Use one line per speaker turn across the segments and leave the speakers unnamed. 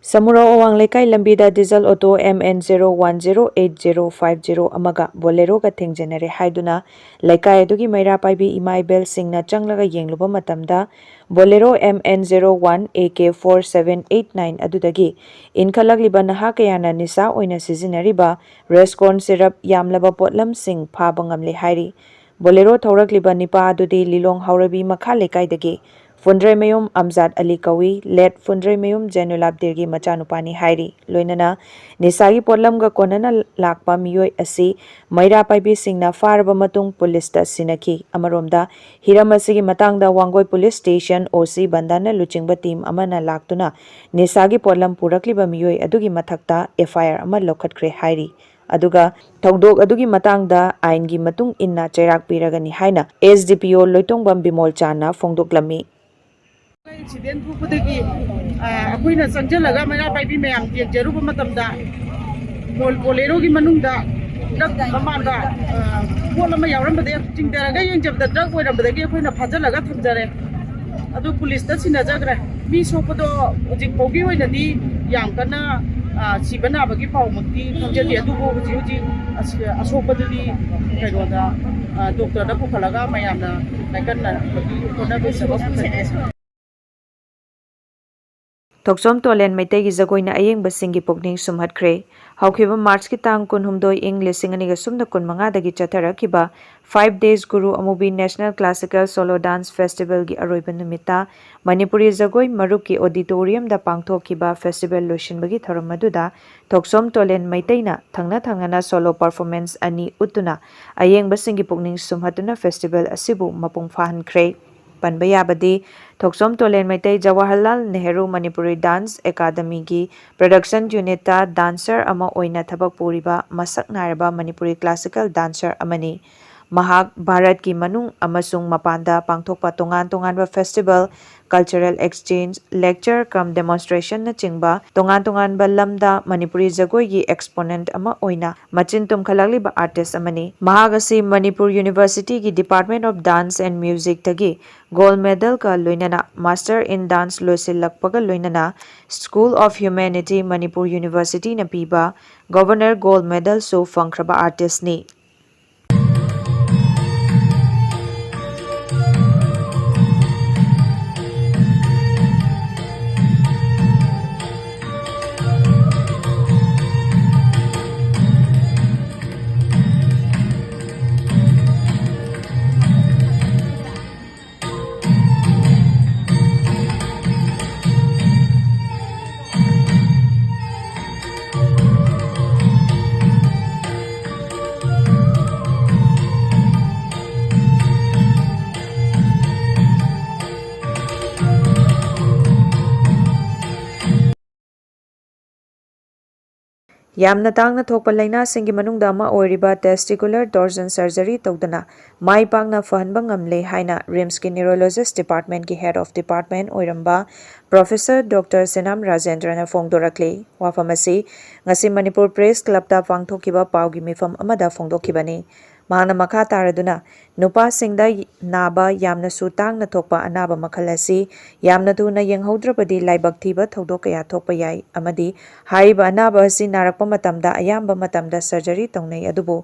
Samura Owang Lekai Lambida Diesel Auto MN0108050 amaga Bolero ka thengjenare haiduna Lekai adugi Maira Paibi Imaibel Singna changlaga yengluba matamda Bolero MN01 AK4789 adudagi inkalagliba naha kayana nisa oina sizinariba Rescorn syrup yamlaba potlam sing phaba ngamle hairi Bolero thaurakliba nipa adudi Lilong Haurabi makha Lekaidagi Fundre Mayum Amzad Ali Kawi led Fundre Mayum Jenulab Dirgi Machanupani Hairi Loinana Nisagi Potlamga Konana Lakpa Miyoi Asi Maira Paibi Singna Faraba Matung Police ta Sinaki Amaromda Hiramasigi Matangda Wangoi Police Station OC Bandana Luchingba team Amana Laktuna Nisagi Potlam Purakliba Miyoi Adugi Mathakta FIR Ama Lokatkre Hairi aduga thongdok adugi matangda aingi matung inna chairak piragani haina SDPO Loitongbam Bimol Chana Phongdoklami
Incident thukudagi akoina sangjalaga Maira Paibi mayam jeruba matamda Bolero gi manungda drug mamanda polama yaurambade chingdaraga yengjabda drug oirambadagi akoina phajalaga thamjare adu police ta sinajagre mi sopodo hojik bogi oinadi yam kana sibana bagi paumukti thamjadi adugo hoji asopadadi kairoda doctor da pukhalaga mayamna laikanna bagi kona besaba
Thoksom Tolen Maitegi Zagoina Ayeng Basingi Pokning Sumhatkre Haukiba March ki tang kunhumdoi ing lisinganiga sumna kunmanga dagi chatharakiba 5 days Guru Amubi National Classical Solo Dance Festival gi aroiba numita Manipuri Zagoi Maruki Auditorium da pangthokiba festival loishinbagi thoromaduda Thoksom Tolen Maitaina thangna solo performance ani utuna Ayeng Basingi Pokning Sumhatuna festival asibu mapung fahankre Panbayabadi Thoksom Tolen Maitai Jawaharlal Nehru Manipuri Dance Academy gi production unit ta dancer ama oina thabak puriba masak naraba Manipuri classical dancer amani Mahak Bharat ki manung amasung mapanda pangthokpa tongan festival cultural exchange lecture cum demonstration na chingba tongan ba lamda Manipuri Jagoi gi exponent ama oina machin tum khalagli ba artist amani Mahagasi Manipur University gi Department of Dance and Music tagi gold medal ka loinana master in dance loisilakpaga loinana School of Humanity Manipur University na piba governor gold medal so fangkraba artist ni Yamna tangna thokpa laina singi manungda ama oiriba testicular torsion surgery tawdana mai pangna fahanba ngamle haina RIMS ki neurologist department ki head of department oiramba Professor Dr. Senam Rajendra na phongdorakle wafamasi ngasi Manipur Press Club ta pangthokiba pawgi mifam amada phongdokibani Mahana makha taraduna nupa singda naba yamna su tangna thokpa anaba makhal asi yamna tuna yenghaudrabadi laibak thiba thodok kaya thokpa yai amadi haiba anaba asi narakpa matamda ayamba matamda surgery tongnai adubu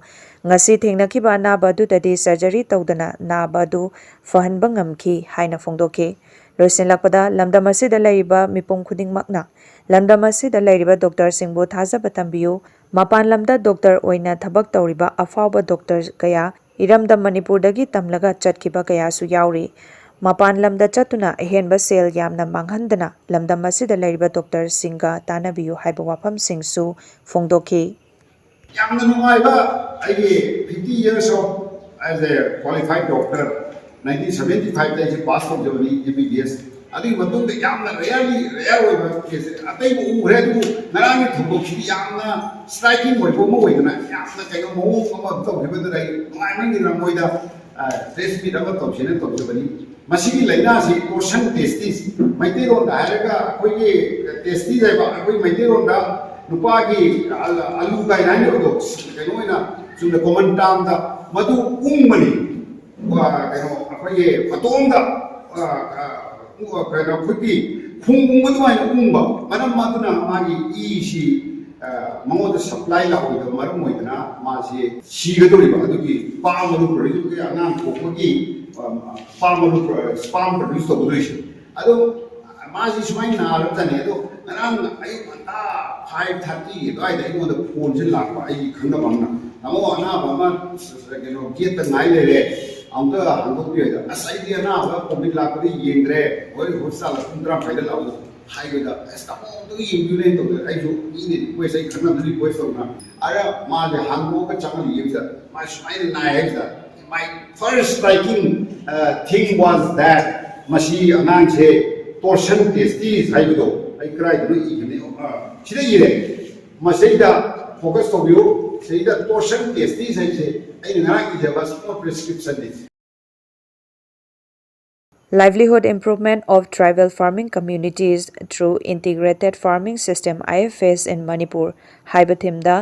ngasi thengnakiba anaba dudadi surgery tawdana naba du fahanba ngamki haina phongdoke loisinlakpada lamdam asida laiba mipum khudingmakna lamdam asida lairiba doctor singbu thajaba tambiyu Mapan lamda doctor oina thabak tawriba afawba doctor kaya iramdam Manipur dagi tamlaga chatkiba kaya su yauri Mapan lamda chatuna ahenba sel yamna manghandana lamdam asida lairiba doctor singa tanabiyu haiba wafam singsu phongdoki
yamna nungaiba aige 50 years of as a qualified doctor 1975 da je pass of jawani MBBS adi matung de yamna rare oiba case atai bu ugre du narani thobok chi yamna striking oi bo mo oi na yamna kai mo mo to hebe da rai mai ni ramoi da test bi da to chene to jabani masigi laina si portion testis mai te ron da ga koi ye testis ai ba koi mai te ron da nupa ki alu kai nai no do kai no ina sum da common term da madu mani wa kai no koi ye patong da Kuki khung madu ai umba manam maduna magi e si mangod supply la hoido marum hoidana ma si sigadori ba adugi palm madu produce ke anam kokogi palm madu spam produce to produce ado ma si sumai na ram tane ado anam ai mata 5:30 dai dai mo da phone sin la ba ai khanga bamna namo ana bama keno get ta nai le le ang da hangok pi da asai dia na ba public la ko yengre oi hotsal kundra paida la hai da esta mo do yin ne to ai jo ni ko sai khana dali ko so na ara ma de hangok ka chang li da my smile na hai da my first striking thing was that mashi anang che torsion tasty hai do ai krai do I ne chide yire masai da focus to you say that torsion tasty sai che ai ngara ki jaba small prescription is
Livelihood improvement of tribal farming communities through integrated farming system IFS in Manipur haiba thimda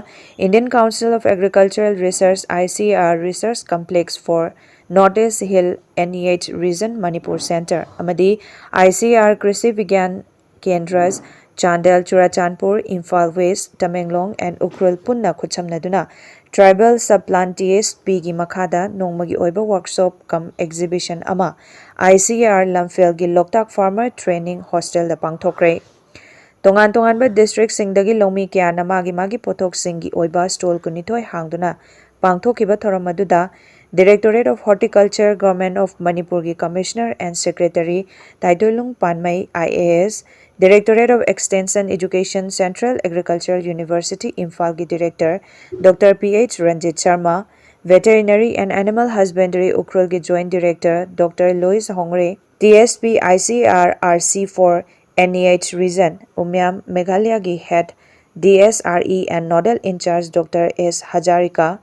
Indian Council of Agricultural Research ICR Research Complex for Northeast Hill NEH Region Manipur Center amadi ICR Krishi Vigyan Kendras Chandel Churachandpur Imphal West Tamenglong and Ukrul punna khuchamnaduna Tribal Subplant TSP gi makhada nongmagi oiba workshop kam exhibition ama ICR Lamphel gi Loktak Farmer Training Hostel da pangthokre tongan tongan ba district singdagi lomi kya na magi pothok singi oiba stall kunithoi hangduna pangthokiba thoramaduda Directorate of Horticulture Government of Manipur gi Commissioner and Secretary Taidolung Panmai IAS Directorate of Extension Education Central Agricultural University Imphal gi Director Dr. PH Ranjit Sharma Veterinary and Animal Husbandry Ukrul gi Joint Director Dr. Lois Hongre TSP ICR RC4 NEH Region Umyam Meghalaya gi Head DSRE and Nodal In Charge Dr. S. Hajarika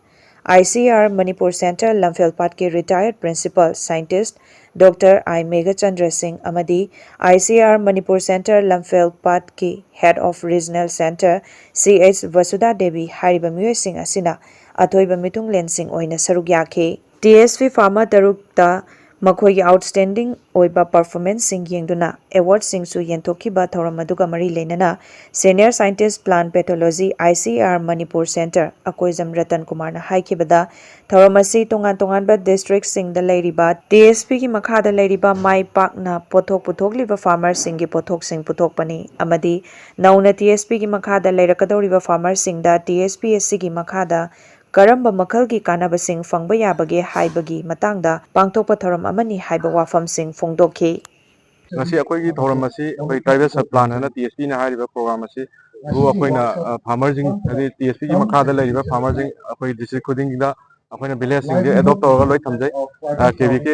ICR Manipur Center Lamphel ki Retired Principal Scientist Dr. I. Megachandra Singh Amadi ICR Manipur Center Lamphel ki Head of Regional Center CH Vasudha Devi Hariba Mue Singh Asina Athoiba Mitung Len Singh Oina Saruk Yakhe TSP Pharma Tarukta Makhoi outstanding oiba performance sing yengduna award sing su yentokhiba thoram aduga mari lenana senior scientist plant pathology ICR Manipur Center Akoizam Ratan Kumar na haikibada thoramasi tongan ba district sing da leiriba TSP ki makha da leiriba mai pak na pothok liba farmer sing gi pothok sing puthok pani amadi nauna TSP ki makha da leirakadoriba farmer sing da TSPSC ki makha da Karamba makal gi kanaba sing fangba yabage haibagi matangda pangthokpa thoram amani haiba wafam sing phongdokhi
ngasi akoi gi thoram asi akoi tribal sub plan na TSP na hariba program asi bu akoi na farmer jing adi TSP gi makha da lariba farmer jing akoi district khuding da akoi na village sing de adopt tawga loi thamjai KVK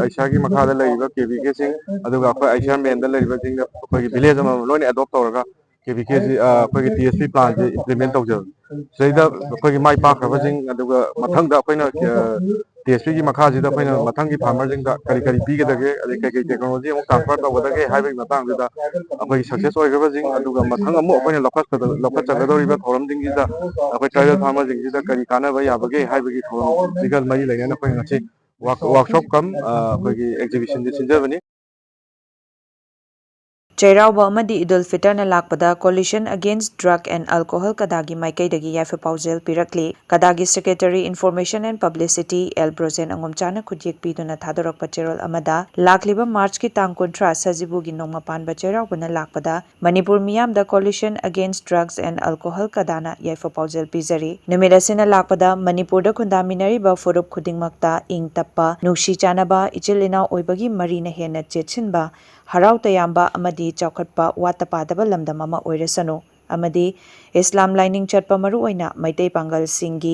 ICR gi makha da lariba KVK sing aduga akoi ICR men da lariba jing da akoi gi village ma loi ni adopt tawga KVK ji akoi gi TSP plan ji implement tawjal seida akoi gi mai pak khaba jing aduga mathang da akoi na TSP की मखा जिदा पैना मथंग की farmer जिंग दा करी करी P के दगे अदे कई टेक्नोलॉजी अमु ट्रांसफर तो वदगे हाइवे मतंग जिदा अखोई सक्सेस ओइ गबा जिंग अदुगा मथंग अमु अखोई लखत चगदोरी बा थोरम जिंग जिदा अखोई ट्राइबल फार्मर जिंग जिदा करी काना बा याबगे हाइवे की थोरम जिगल मरी लेना अखोई ngasi वर्कशॉप कम अखोई की exhibition ji सिंजबनी
Chairauba amadi Idul Fitr na lakpada Coalition Against Drug and Alcohol kadagi maikaidagi yafa paujel pirakli kadagi Secretary Information and Publicity El Brozen angomchana khudiyek piduna thadorak pacherol amada lakliba March ki tang kontra sajibu gi nongma panba chairauba na lakpada Manipur miyam da Coalition Against Drugs and Alcohol kadana yafa paujel pizari numidasina lakpada Manipur da khundaminari ba forup khudingmakta ing tappa nuksi chanaba ichilina oibagi marina hena chetchinba harau tayamba amadi chawkhatpa watapadaba lamdam ama oirasano amadi Islam lining chatpa maru oina maitai pangal singi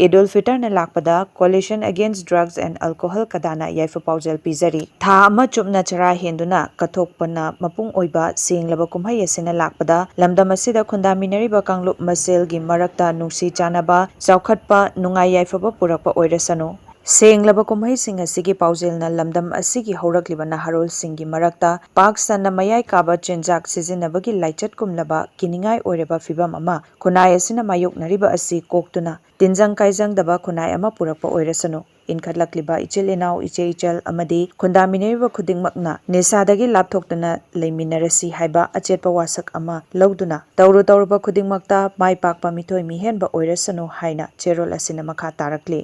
Idul Fitr na lakpada Coalition Against Drugs and Alcohol kadana yaifa paujel pizari tha ama chupna chara henduna kathokpana mapung oiba senglaba kumhai asina lakpada lamdam asida khundaminari ba kanglup masel gi marakta nungsi chanaba chawkhatpa nungai yaifa ba purakpa oirasano ꯁꯦꯡꯂꯕ ꯀꯨꯝꯍꯩꯁꯤꯡ ꯑꯁꯤꯒꯤ ꯄꯥꯎꯖꯦꯜꯅ ꯂꯝꯗꯝ ꯑꯁꯤꯒꯤ ꯍꯧꯔꯛꯂꯤꯕ ꯅꯍꯥꯔꯣꯜꯁꯤꯡꯒꯤ ꯃꯔꯛꯇ ꯄꯥꯛ ꯁꯟꯅ ꯃꯌꯥꯏ ꯀꯥꯕ ꯆꯤꯟꯖꯥꯛ ꯁꯤꯖꯤꯟꯅꯕꯒꯤ ꯂꯥꯏꯆꯠꯀꯨꯝꯂꯕ ꯀꯤꯅꯤꯡꯉꯥꯏ ꯑꯣꯏꯔꯕ ꯐꯤꯚꯝ ꯑꯃ ꯈꯨꯟꯅꯥꯏ ꯑꯁꯤꯅ ꯃꯥꯌꯣꯛꯅꯔꯤꯕ ꯑꯁꯤ ꯀꯣꯛꯇꯨꯅ ꯇꯤꯟꯖꯪ ꯀꯥꯏꯖꯪꯗꯕ ꯈꯨꯟꯅꯥꯏ ꯑꯃ ꯄꯨꯔꯛꯄ ꯑꯣꯏꯔꯁꯅꯨ ꯏꯟꯈꯠꯂꯛꯂꯤꯕ ꯏꯆꯤꯜ ꯏꯅꯥꯎ ꯏꯆꯦ ꯏꯆꯜ ꯑꯃꯗꯤ ꯈꯨꯟꯗꯥꯃꯤꯟꯅꯔꯤꯕ ꯈꯨꯗꯤꯡꯃꯛꯅ ꯅꯤꯁꯥꯗꯒꯤ ꯂꯥꯞꯊꯣꯛꯇꯨꯅ ꯂꯩꯃꯤꯟꯅꯔꯁꯤ ꯍꯥꯏꯕ ꯑꯆꯦꯠꯄ ꯋꯥꯁꯛ ꯑꯃ ꯂꯧꯗꯨꯅ ꯇꯧꯔꯨꯕ ꯈꯨꯗꯤꯡꯃꯛꯇ ꯃꯥꯏ ꯄꯥꯛꯄ ꯃꯤꯊꯣꯏ ꯃꯤꯍꯦꯟꯕ ꯑꯣꯏꯔꯁꯅꯨ ꯍꯥꯏꯅ ꯆꯦꯔꯣꯜ ꯑꯁꯤꯅ ꯃꯈꯥ ꯇꯥꯔꯛꯂꯤ꯫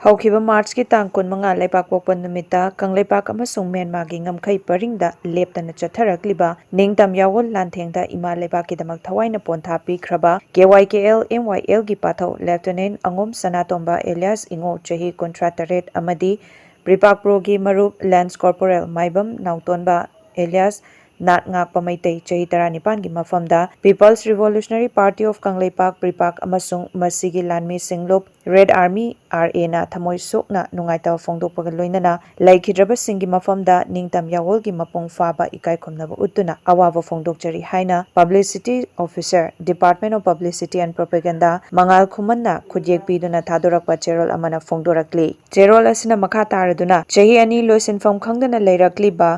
ꯍꯧꯈꯤꯕ ꯃꯥꯔꯆꯀꯤ ꯇꯥꯡ 15 ꯂꯩꯕꯥꯛꯄꯣꯛꯄ ꯅꯨꯃꯤꯠꯇ ꯀꯪꯂꯩꯄꯥꯛ ꯑꯃꯁꯨꯡ ꯃ꯭ꯌꯥꯟꯃꯥꯔꯒꯤ ꯉꯝꯈꯩ ꯄꯔꯤꯡꯗ ꯂꯦꯞꯇꯅ ꯆꯠꯊꯔꯛꯂꯤꯕ ꯅꯤꯡꯇꯝ ꯌꯥꯑꯣꯜ ꯂꯥꯟꯊꯦꯡꯗ ꯏꯃꯥ ꯂꯩꯕꯥꯛꯀꯤꯗꯃꯛ ꯊꯋꯥꯏꯅ ꯄꯣꯟꯊꯥ ꯄꯤꯈ꯭ꯔꯕ KYKL MYLꯒꯤ ꯄꯥꯊꯧ ꯂꯦꯐꯇꯦꯅꯦꯟꯠ ꯑꯉꯣꯝ ꯁꯅꯥꯇꯣꯝꯕ ꯑꯦꯂꯤꯌꯥꯁ ꯏꯉꯣ ꯆꯍꯤ 38 ꯑꯃꯗꯤ ꯄ꯭ꯔꯤꯄꯥꯛꯄ꯭ꯔꯣꯒꯤ ꯃꯔꯨꯞ ꯂꯦꯟꯁ ꯀꯣꯔꯄꯣꯔꯦꯜ ꯃꯥꯏꯕꯝ ꯅꯥꯎꯇꯣꯟꯕ ꯑꯦꯂꯤꯌꯥꯁ ꯅꯥꯠ ꯉꯥꯛꯄ ꯃꯩꯇꯩ ꯆꯍꯤ 19ꯒꯤ ꯃꯐꯝꯗ people's revolutionary party of Kangleipak PREPAK ꯑꯃꯁꯨꯡ ꯃꯁꯤꯒꯤ ꯂꯥꯟꯃꯤ ꯁꯤꯡꯂꯨꯞ ꯔꯦꯗ ꯑꯥꯔꯃꯤ RAꯅ ꯊꯃꯣꯏ ꯁꯣꯛꯅ ꯅꯨꯡꯉꯥꯏꯇꯕ ꯐꯣꯡꯗꯣꯛꯄꯒ ꯂꯣꯏꯅꯅ ꯂꯩꯈꯤꯗ꯭ꯔꯕꯁꯤꯡꯒꯤ ꯃꯐꯝꯗ ꯅꯤꯡꯇꯝ ꯌꯥꯑꯣꯜꯒꯤ ꯃꯄꯨꯡ ꯐꯥꯕ ꯏꯀꯥꯏꯈꯨꯝꯅꯕ ꯎꯠꯇꯨꯅ ꯑꯋꯥꯕ ꯐꯣꯡꯗꯣꯛꯆꯔꯤ ꯍꯥꯏꯅ publicity officer department of publicity and propaganda Mangal ꯈꯨꯃꯟꯅ ꯈꯨꯠꯌꯦꯛ ꯄꯤꯗꯨꯅ ꯊꯥꯗꯣꯔꯛꯄ ꯆꯦꯔꯣꯜ ꯑꯃꯅ ꯐꯣꯡꯗꯣꯔꯛꯂꯤ꯫ ꯆꯦꯔꯣꯜ ꯑꯁꯤꯅ ꯃꯈꯥ ꯇꯥꯔꯗꯨꯅ ꯆꯍꯤ 2 ꯂꯣꯏꯁꯤꯟꯐꯝ ꯈꯪꯗꯅ ꯂꯩꯔꯛꯂꯤꯕ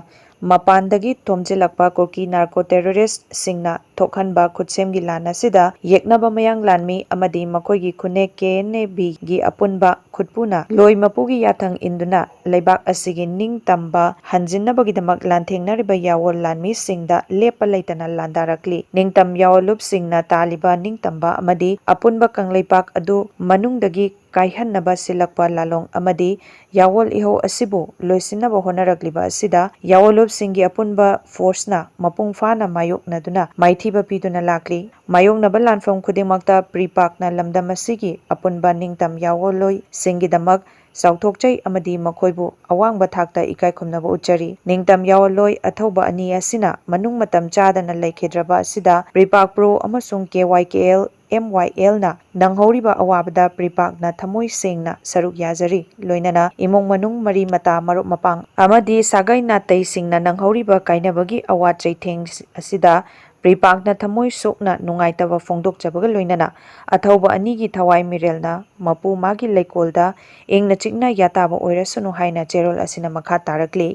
ꯃꯄꯥꯟꯗꯒꯤ ꯊꯣꯝꯖꯤꯜꯂꯛꯄ ꯀꯨꯀꯤ ꯅꯥꯔꯀꯣ ꯇꯦꯔꯣꯔꯤꯁꯠꯁꯤꯡꯅ ꯊꯣꯛꯍꯟꯕ ꯈꯨꯠꯁꯦꯝꯒꯤ ꯂꯥꯟ ꯑꯁꯤꯗ ꯌꯦꯛꯅꯕ ꯃꯌꯥꯡ ꯂꯥꯟꯃꯤ ꯑꯃꯗꯤ ꯃꯈꯣꯏꯒꯤ ꯈꯨꯟꯅꯦꯛ KNABꯒꯤ ꯑꯄꯨꯟꯕ ꯈꯨꯠꯄꯨꯅ ꯂꯣꯏ ꯃꯄꯨꯒꯤ ꯌꯥꯊꯪ ꯏꯟꯗꯨꯅ ꯂꯩꯕꯥꯛ ꯑꯁꯤꯒꯤ ꯅꯤꯡꯇꯝꯕ ꯍꯟꯖꯤꯟꯅꯕꯒꯤꯗꯃꯛ ꯂꯥꯟꯊꯦꯡꯅꯔꯤꯕ ꯌꯥꯑꯣꯜ ꯂꯥꯟꯃꯤꯁꯤꯡꯗ ꯂꯦꯞꯄ ꯂꯩꯇꯅ ꯂꯥꯟꯗꯥꯔꯛꯂꯤ꯫ ꯅꯤꯡꯇꯝ ꯌꯥꯑꯣꯜꯂꯨꯞꯁꯤꯡꯅ ꯇꯥꯜꯂꯤꯕ ꯅꯤꯡꯇꯝꯕ ꯑꯃꯗꯤ ꯑꯄꯨꯟꯕ ꯀꯪꯂꯩꯄꯥꯛ ꯑꯗꯨ ꯃꯅꯨꯡꯗꯒꯤ ꯀꯥꯏꯍꯟꯅꯕ ꯁꯤꯜꯂꯛꯄ ꯂꯥꯂꯣꯡ ꯑꯃꯗꯤ ꯌꯥꯑꯣꯜ ꯏꯍꯧ ꯑꯁꯤꯕꯨ ꯂꯣꯏꯁꯤꯟꯅꯕ ꯍꯣꯠꯅꯔꯛꯂꯤꯕ ꯑꯁꯤꯗ ꯌꯥꯑꯣꯜꯂꯨꯞꯁꯤꯡꯒꯤ ꯑꯄꯨꯟꯕ ꯐꯣꯔꯁꯅ ꯃꯄꯨꯡ ꯐꯥꯅ ꯃꯥꯌꯣꯛꯅꯗꯨꯅ ꯃꯥꯏꯊꯤꯕ ꯄꯤꯗꯨꯅ ꯂꯥꯛꯂꯤ꯫ ꯃꯥꯌꯣꯛꯅꯕ ꯂꯥꯟꯐꯝ ꯈꯨꯗꯤꯡꯃꯛꯇ ꯄ꯭ꯔꯤꯄꯥꯛꯅ ꯂꯝꯗꯝ ꯑꯁꯤꯒꯤ ꯑꯄꯨꯟꯕ ꯅꯤꯡꯇꯝ ꯌꯥꯑꯣꯜꯂꯣꯏꯁꯤꯡꯒꯤꯗꯃꯛ ꯆꯥꯎꯊꯣꯛꯆꯩ ꯑꯃꯗꯤ ꯃꯈꯣꯏꯕꯨ ꯑꯋꯥꯡꯕ ꯊꯥꯛꯇ ꯏꯀꯥꯏꯈꯨꯝꯅꯕ ꯎꯠꯆꯔꯤ꯫ ꯅꯤꯡꯇꯝ ꯌꯥꯑꯣꯜꯂꯣꯏ ꯑꯊꯧꯕ ꯑꯅꯤ ꯑꯁꯤꯅ ꯃꯅꯨꯡ ꯃꯇꯝ ꯆꯥꯗꯅ ꯂꯩꯈꯤꯗ꯭ꯔꯕ ꯑꯁꯤꯗ ꯄ꯭ꯔꯤꯄꯥꯛꯄ꯭ꯔꯣ ꯑꯃꯁꯨꯡ KYKL MYLꯅ ꯅꯪꯍꯧꯔꯤꯕ ꯑꯋꯥꯕꯗ ꯄ꯭ꯔꯤꯄꯥꯛꯅ ꯊꯃꯣꯏ ꯁꯦꯡꯅ ꯁꯔꯨꯛ ꯌꯥꯖꯔꯤ꯫ ꯂꯣꯏꯅꯅ ꯏꯃꯨꯡ ꯃꯅꯨꯡ ꯃꯔꯤ ꯃꯇꯥ ꯃꯔꯨꯞ ꯃꯄꯥꯡ ꯑꯃꯗꯤ ꯁꯥꯒꯩ ꯅꯥꯇꯩꯁꯤꯡꯅ ꯅꯪꯍꯧꯔꯤꯕ ꯀꯥꯏꯅꯕꯒꯤ ꯑꯋꯥ ꯆꯩꯊꯦꯡ ꯑꯁꯤꯗ ꯄ꯭ꯔꯤꯄꯥꯛꯅ ꯊꯃꯣꯏ ꯁꯣꯛꯅ ꯅꯨꯡꯉꯥꯏꯇꯕ ꯐꯣꯡꯗꯣꯛꯆꯕꯒ ꯂꯣꯏꯅꯅ ꯑꯊꯧꯕ ꯑꯅꯤꯒꯤ ꯊꯋꯥꯏ ꯃꯤꯔꯦꯜꯅ ꯃꯄꯨ ꯃꯥꯒꯤ ꯂꯩꯀꯣꯜꯗ ꯏꯪꯅ ꯆꯤꯛꯅ ꯌꯥꯇꯥꯕ ꯑꯣꯏꯔꯁꯅꯨ ꯍꯥꯏꯅ ꯆꯦꯔꯣꯜ ꯑꯁꯤꯅ ꯃꯈꯥ ꯇꯥꯔꯛꯂꯤ꯫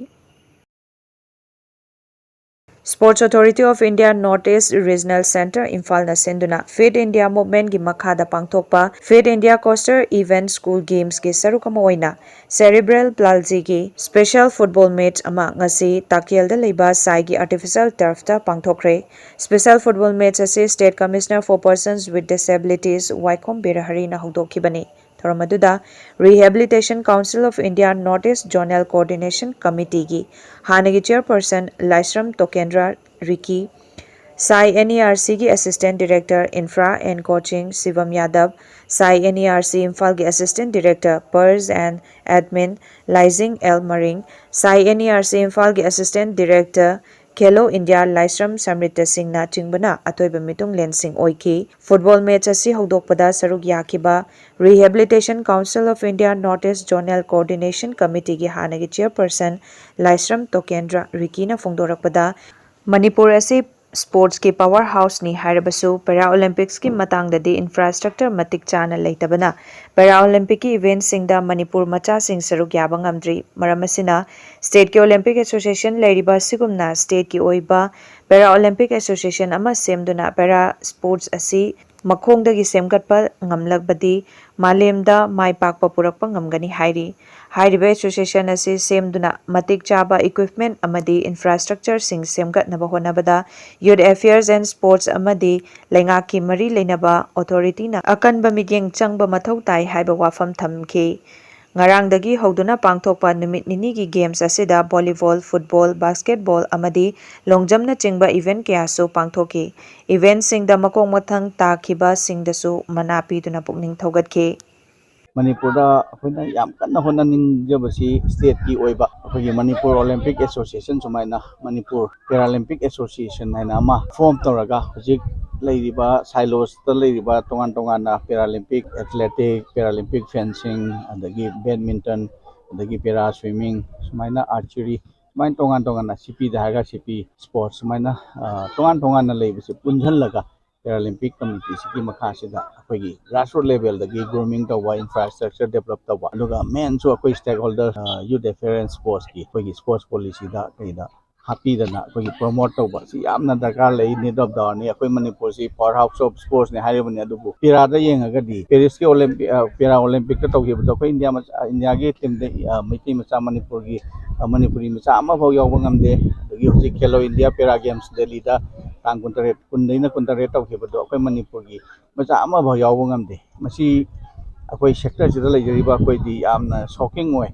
Sports authority of India north east regional centre ꯏꯝꯐꯥꯜꯅ ꯁꯤꯟꯗꯨꯅ ꯐꯤꯠ ꯏꯟꯗꯤꯌꯥ ꯃꯨꯚꯃꯦꯟꯠꯒꯤ ꯃꯈꯥꯗ ꯄꯥꯡꯊꯣꯛꯄ ꯐꯤꯠ ꯏꯟꯗꯤꯌꯥ ꯀꯣꯁꯇꯔ ꯏꯚꯦꯟꯠ ꯁ꯭ꯀꯨꯜ ꯒꯦꯝꯁꯀꯤ ꯁꯔꯨꯛ ꯑꯃ ꯑꯣꯏꯅ ꯁꯦꯔꯤꯕ꯭ꯔꯦꯜ ꯄ꯭ꯂꯥꯜꯖꯤꯒꯤ ꯁ꯭ꯄꯦꯁꯤꯑꯦꯜ ꯐꯨꯠꯕꯣꯜ ꯃꯦꯆ ꯑꯃ ꯉꯁꯤ ꯇꯥꯀꯦꯜꯗ ꯂꯩꯕ ꯁꯥꯏꯒꯤ ꯑꯥꯔꯇꯤꯐꯤꯁꯤꯌꯦꯜ ꯇꯔꯐꯇ ꯄꯥꯡꯊꯣꯛꯈ꯭ꯔꯦ꯫ ꯁ꯭ꯄꯦꯁꯤꯑꯦꯜ ꯐꯨꯠꯕꯣꯜ ꯃꯦꯆ ꯑꯁꯤ state commissioner for persons with disabilities Waikhom ꯕꯤꯔꯍꯔꯤꯅ ꯍꯧꯗꯣꯛꯈꯤꯕꯅꯤ꯫ ꯊꯧꯔꯝ ꯑꯗꯨꯗ rehabilitation council of India north east zonal coordination ꯀꯃꯤꯇꯤꯒꯤ ꯍꯥꯟꯅꯒꯤ ꯆꯦꯌꯔꯄꯔꯁꯟ ꯂꯥꯏꯁ꯭ꯔꯝ ꯇꯣꯀꯦꯟꯗ꯭ꯔ ꯔꯤꯀꯤ, ꯁꯥꯏ NERCꯒꯤ ꯑꯦꯁꯤꯁꯇꯦꯟꯠ ꯗꯤꯔꯦꯛꯇꯔ ꯏꯟꯐ꯭ꯔꯥ ꯑꯦꯟड ꯀꯣꯆꯤꯡ ꯁꯤꯚꯝ ꯌꯥꯗꯕ, ꯁꯥꯏ NERC ꯏꯝꯐꯥꯜꯒꯤ ꯑꯦꯁꯤꯁꯇꯦꯟꯠ ꯗꯤꯔꯦꯛꯇꯔ ꯄꯔꯁ ꯑꯦꯟड ꯑꯦꯗꯃꯤꯟ ꯂꯥꯏꯖꯤꯡ L ꯃꯔꯤꯡ, ꯁꯥꯏ NERC ꯏꯝꯐꯥꯜꯒꯤ ꯑꯦꯁꯤꯁꯇꯦꯟꯠ ꯗꯤꯔꯦꯛꯇꯔ ꯈꯦꯂꯣ ꯏꯟꯗꯤꯌꯥ ꯂꯥꯏꯁ꯭ꯔꯝ ꯁꯝꯔꯤꯇ ꯁꯤꯡꯅ ꯆꯤꯡꯕꯅ ꯑꯊꯣꯏꯕ ꯃꯤꯇꯨꯡꯂꯦꯟꯁꯤꯡ ꯑꯣꯏꯈꯤ꯫ ꯐꯨꯠꯕꯣꯜ ꯃꯦꯆ ꯑꯁꯤ ꯍꯧꯗꯣꯛꯄꯗ ꯁꯔꯨꯛ ꯌꯥꯈꯤꯕ rehabilitation council of India north east zonal coordination ꯀꯃꯤꯇꯤꯒꯤ ꯍꯥꯟꯅꯒꯤ ꯆꯦꯌꯔꯄꯔꯁꯟ ꯂꯥꯏꯁ꯭ꯔꯝ ꯇꯣꯀꯦꯟꯗ꯭ꯔ ꯔꯤꯀꯤꯅ ꯐꯣꯡꯗꯣꯔꯛꯄꯗ ꯃꯅꯤꯄꯨꯔ ꯑꯁꯤ ꯁ꯭ꯄꯣꯔꯠꯁꯀꯤ ꯄꯥꯋꯔ ꯍꯥꯎꯁꯅꯤ ꯍꯥꯏꯔꯕꯁꯨ ꯄꯦꯔꯥ ꯑꯣꯂꯤꯝꯄꯤꯛꯁꯀꯤ ꯃꯇꯥꯡꯗꯗꯤ ꯏꯟꯐ꯭ꯔꯥꯁ꯭ꯇꯔꯛꯆꯔ ꯃꯇꯤꯛ ꯆꯥꯅ ꯂꯩꯇꯕꯅ ꯄꯦꯔꯥ ꯑꯣꯂꯤꯝꯄꯤꯛꯀꯤ ꯏꯚꯦꯟꯠꯁꯤꯡꯗ ꯃꯅꯤꯄꯨꯔ ꯃꯆꯥꯁꯤꯡ ꯁꯔꯨꯛ ꯌꯥꯕ ꯉꯝꯗ꯭ꯔꯤ꯫ ꯃꯔꯝ ꯑꯁꯤꯅ ꯁ꯭ꯇꯦꯠꯀꯤ ꯑꯣꯂꯤꯝꯄꯤꯛ ꯑꯦꯁꯣꯁꯤꯌꯦꯁꯟ ꯂꯩꯔꯤꯕ ꯑꯁꯤꯒꯨꯝꯅ ꯁ꯭ꯇꯦꯠꯀꯤ ꯑꯣꯏꯕ ꯄꯦꯔꯥ ꯑꯣꯂꯤꯝꯄꯤꯛ ꯑꯦꯁꯣꯁꯤꯌꯦꯁꯟ ꯑꯃ ꯁꯦꯝꯗꯨꯅ ꯄꯦꯔꯥ ꯁ꯭ꯄꯣꯔꯠꯁ ꯑꯁꯤ ꯃꯈꯣꯡꯗꯒꯤ ꯁꯦꯝꯒꯠꯄ ꯉꯝꯂꯕꯗꯤ ꯃꯥꯂꯦꯝꯗ ꯃꯥꯏ ꯄꯥꯛꯄ ꯄꯨꯔꯛꯄ ꯉꯝꯒꯅꯤ ꯍꯥꯏꯔꯤ꯫ ꯍꯥꯏꯔꯤꯕ ꯑꯦꯁꯣꯁꯤꯌꯦꯁꯟ ꯑꯁꯤ ꯁꯦꯝꯗꯨꯅ ꯃꯇꯤꯛ ꯆꯥꯕ ꯏꯀ꯭ꯋꯤꯞꯃꯦꯟꯠ ꯑꯃꯗꯤ ꯏꯟꯐ꯭ꯔꯥꯁ꯭ꯇꯔꯛꯆꯔꯁꯤꯡ ꯁꯦꯝꯒꯠꯅꯕ ꯍꯣꯠꯅꯕꯗ ꯌꯨꯊ ꯑꯦꯐꯤꯌꯔꯁ ꯑꯦꯟড ꯁ꯭ꯄꯣꯔꯠꯁ ꯑꯃꯗꯤ ꯂꯩꯉꯥꯛꯀꯤ ꯃꯔꯤ ꯂꯩꯅꯕ ꯑꯣꯊꯣꯔꯤꯇꯤꯅ ꯑꯀꯟꯕ ꯃꯤꯠꯌꯦꯡ ꯆꯪꯕ ꯃꯊꯧ ꯇꯥꯏ ꯍꯥꯏꯕ ꯋꯥꯐꯝ ꯊꯝꯈꯤ꯫ ꯉꯔꯥꯡꯗꯒꯤ ꯍꯧꯗꯨꯅ ꯄꯥꯡꯊꯣꯛꯄ ꯅꯨꯃꯤꯠ ꯅꯤꯅꯤꯒꯤ ꯒꯦꯝꯁ ꯑꯁꯤꯗ ꯚꯣꯂꯤꯕꯣꯜ, ꯐꯨꯠꯕꯣꯜ, ꯕꯥꯁꯀꯦꯠꯕꯣꯜ ꯑꯃꯗꯤ ꯂꯣꯡꯖꯝꯅꯆꯤꯡꯕ ꯏꯚꯦꯟꯠ ꯀꯌꯥꯁꯨ ꯄꯥꯡꯊꯣꯛꯈꯤ꯫ ꯏꯚꯦꯟꯠꯁꯤꯡꯗ ꯃꯀꯣꯛ ꯃꯊꯪ ꯇꯥꯈꯤꯕꯁꯤꯡꯗꯁꯨ ꯃꯅꯥ ꯄꯤꯗꯨꯅ ꯄꯨꯛꯅꯤꯡ ꯊꯧꯒꯠꯈꯤ꯫
ꯃꯅꯤꯄꯨꯔꯗ ꯑꯩꯈꯣꯏꯅ ꯌꯥꯝ ꯀꯟꯅ ꯍꯣꯠꯅꯅꯤꯡꯖꯕꯁꯤ ꯁ꯭ꯇꯦꯠꯀꯤ ꯑꯣꯏꯕ ꯑꯩꯈꯣꯏꯒꯤ ꯃꯅꯤꯄꯨꯔ ꯑꯣꯂꯤꯝꯄꯤꯛ ꯑꯦꯁꯣꯁꯤꯌꯦꯁꯟ ꯁꯨꯃꯥꯏꯅ ꯃꯅꯤꯄꯨꯔ ꯄꯦꯔꯥꯂꯤꯝꯄꯤꯛ ꯑꯦꯁꯣꯁꯤꯌꯦꯁꯟ ꯍꯥꯏꯅ ꯑꯃ ꯐꯣꯔꯝ ꯇꯧꯔꯒ ꯍꯧꯖꯤꯛ ꯂꯩꯔꯤꯕ ꯁꯥꯏꯂꯣꯁꯇ ꯂꯩꯔꯤꯕ ꯇꯣꯉꯥꯟ ꯇꯣꯉꯥꯟꯅ ꯄꯦꯔꯥꯂꯤꯝꯄꯤꯛ ꯑꯦꯊ꯭ꯂꯦꯇꯤꯛ, ꯄꯦꯔꯥꯂꯤꯝꯄꯤꯛ ꯐꯦꯟꯁꯤꯡ, ꯑꯗꯒꯤ ꯕꯦꯗꯃꯤꯟꯇꯟ, ꯑꯗꯒꯤ ꯄꯦꯔꯥ ꯁ꯭ꯋꯤꯃꯤꯡ, ꯁꯨꯃꯥꯏꯅ ꯑꯥꯔꯆꯔꯤ, ꯁꯨꯃꯥꯏꯅ ꯇꯣꯉꯥꯟ ꯇꯣꯉꯥꯟꯅ CPꯗ ꯍꯥꯏꯔꯒ CP ꯁ꯭ꯄꯣꯔꯠꯁ ꯁꯨꯃꯥꯏꯅ ꯇꯣꯉꯥꯟ ꯇꯣꯉꯥꯟꯅ ꯂꯩꯕꯁꯤ ꯄꯨꯟꯁꯤꯜꯂꯒ Paralympic Committee sigi makhasida akhoi grassroots level dagi grooming tawba infrastructure develop tawba aduga main so akhoi stakeholders youth affairs sports ki akhoi sports policy da kaida happy dana akhoi promote tawba si yamna darkar lei need of the ni akhoi manipur si powerhouse of sports ne haribani adubu pira da yenga di Paris ki olympic para olympic ta tawgi da akhoi india gi team de miti macha manipur gi manipuri macha ama bau yaw ngamde dagi hoji khelo india para games delhi da tang kuntare kundaina kuntare tawkhibado akhoi manipur gi macha ama bau yaw ngamde masi akhoi sector sida leijariba akhoi di yamna shocking oi